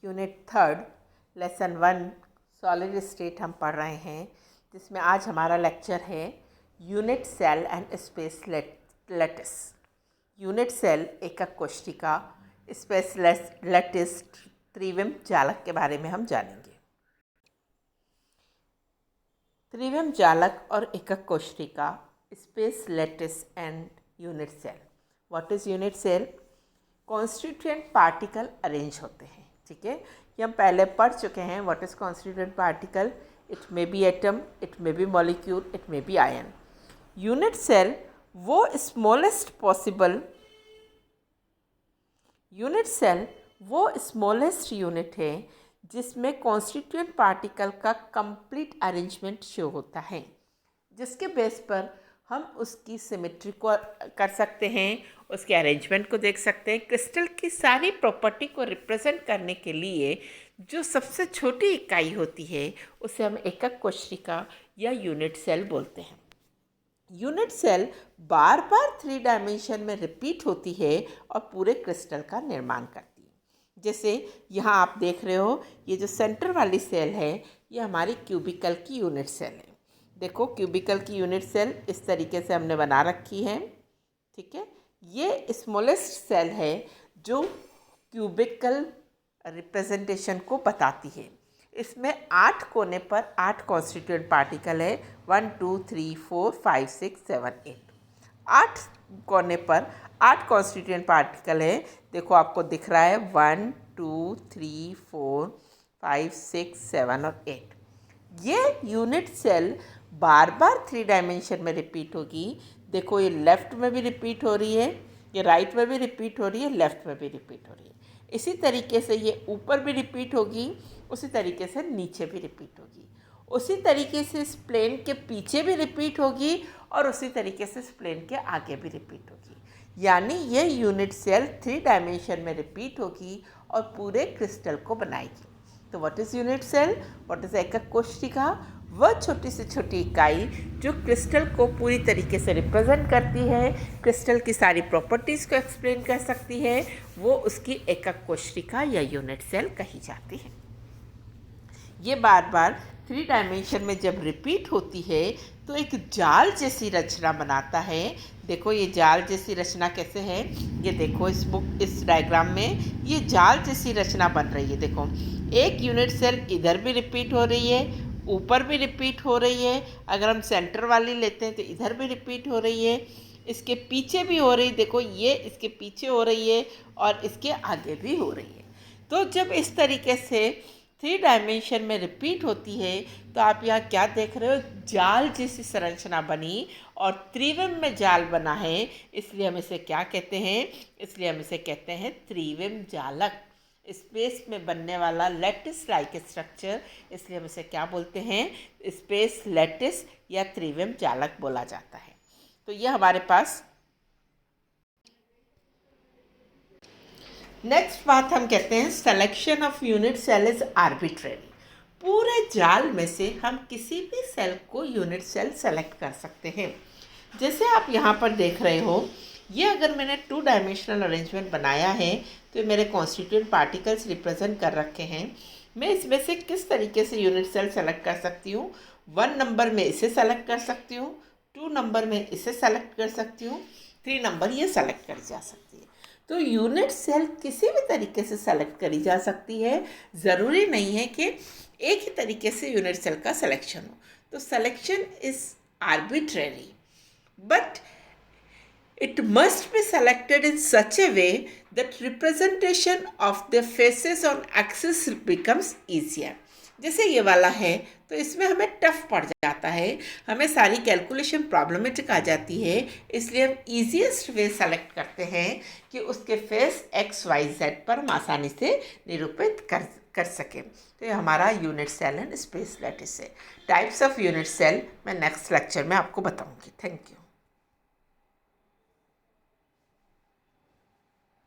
Unit 3 lesson 1 solid state हम पढ़ रहे हैं, जिसमें आज हमारा लेक्चर है unit cell and space lattice. Unit cell एकक कोशिका, स्पेस लैटिस त्रिविम जालक के बारे में हम जानेंगे। त्रिविम जालक और एकक कोशिका, space lattice and unit cell. What is unit cell? Constituent particle arrange होते हैं, ठीक है, ये हम पहले पढ़ चुके हैं। What is constituent particle? It may be atom, it may be molecule, it may be ion. Unit cell वो स्मॉलेस्ट पॉसिबल यूनिट है जिसमें कॉन्स्टिट्यूएंट पार्टिकल का कंप्लीट अरेंजमेंट शो होता है, जिसके बेस पर हम उसकी सिमेट्री को कर सकते हैं, उसके अरेंजमेंट को देख सकते हैं। क्रिस्टल की सारी प्रॉपर्टी को रिप्रेजेंट करने के लिए जो सबसे छोटी इकाई होती है उसे हम एकक कोशिका या यूनिट सेल बोलते हैं। यूनिट सेल बार बार 3 डायमेंशन में रिपीट होती है और पूरे क्रिस्टल का निर्माण करती है। जैसे यहाँ आप देख रहे हो, ये जो सेंटर वाली सेल है ये हमारी क्यूबिकल की यूनिट सेल है। देखो, क्यूबिकल की यूनिट सेल इस तरीके से हमने बना रखी है, ठीक है। ये स्मॉलेस्ट सेल है जो क्यूबिकल रिप्रेजेंटेशन को बताती है। इसमें 8 कोने पर 8 कॉन्स्टिट्यूएंट पार्टिकल है। 1 2 3 4 5 6 7 8 8 कोने पर 8 कॉन्स्टिट्यूएंट पार्टिकल है। देखो, आपको दिख रहा है 1 2 3 4 5 6 7 और 8। ये यूनिट सेल बार बार 3 डायमेंशन में रिपीट होगी। देखो, ये लेफ़्ट में भी रिपीट हो रही है, ये राइट में भी रिपीट हो रही है, लेफ़्ट में भी रिपीट हो रही है। इसी तरीके से ये ऊपर भी रिपीट होगी, उसी तरीके से नीचे भी रिपीट होगी, उसी तरीके से इस प्लेन के पीछे भी रिपीट होगी और उसी तरीके से इस प्लेन के आगे भी रिपीट होगी। यानी ये यूनिट सेल 3 डायमेंशन में रिपीट होगी और पूरे क्रिस्टल को बनाएगी। तो what is unit cell? What is एकक कोशिका? वह छोटी से छोटी इकाई जो क्रिस्टल को पूरी तरीके से रिप्रेजेंट करती है, क्रिस्टल की सारी प्रॉपर्टीज़ को एक्सप्लेन कर सकती है, वो उसकी एकक कोशिका या यूनिट सेल कही जाती है। ये बार बार 3 डायमेंशन में जब रिपीट होती है तो एक जाल जैसी रचना बनाता है। देखो, ये जाल जैसी रचना कैसे है, ये देखो इस डायग्राम में ये जाल जैसी रचना बन रही है। देखो, एक यूनिट सेल इधर भी रिपीट हो रही है, ऊपर भी रिपीट हो रही है। अगर हम सेंटर वाली लेते हैं तो इधर भी रिपीट हो रही है, इसके पीछे भी हो रही है। देखो, ये इसके पीछे हो रही है और इसके आगे भी हो रही है। तो जब इस तरीके से 3 डायमेंशन में रिपीट होती है तो आप यहाँ क्या देख रहे हो? जाल जैसी संरचना बनी और त्रिविम में जाल बना है, इसलिए हम इसे क्या कहते हैं? इसलिए हम इसे कहते हैं त्रिविम जालक। स्पेस में बनने वाला लैटिस लाइक स्ट्रक्चर, इसलिए हम इसे क्या बोलते हैं? स्पेस लैटिस या त्रिविम जालक बोला जाता है। तो ये हमारे पास नेक्स्ट बात हम कहते हैं selection of unit cell is arbitrary. पूरे जाल में से हम किसी भी सेल को यूनिट सेल सेलेक्ट कर सकते हैं। जैसे आप यहाँ पर देख रहे हो, ये अगर मैंने 2 डायमेंशनल अरेंजमेंट बनाया है तो मेरे कॉन्स्टिट्यूएंट पार्टिकल्स रिप्रेजेंट कर रखे हैं। मैं इसमें से किस तरीके से यूनिट सेल सेलेक्ट कर सकती हूँ? 1 नंबर में इसे सेलेक्ट कर सकती हूँ, 2 नंबर में इसे सेलेक्ट कर सकती हूँ, 3 नंबर ये सेलेक्ट करी जा सकती है। तो यूनिट सेल किसी भी तरीके से सेलेक्ट करी जा सकती है। ज़रूरी नहीं है कि एक ही तरीके से यूनिट सेल का सिलेक्शन हो। तो selection is arbitrary, but it must be selected in such a way that representation of the faces on axis becomes easier. जैसे ये वाला है तो इसमें हमें टफ पड़ जाता है, हमें सारी कैलकुलेशन प्रॉब्लमेटिक आ जाती है, इसलिए हम ईजीएस्ट वे सेलेक्ट करते हैं कि उसके फेस एक्स वाई जेड पर हम आसानी से निरूपित कर सकें। तो ये हमारा unit cell and space lattice है। टाइप्स ऑफ यूनिट सेल मैं नेक्स्ट लेक्चर में आपको बताऊंगी। Thank you.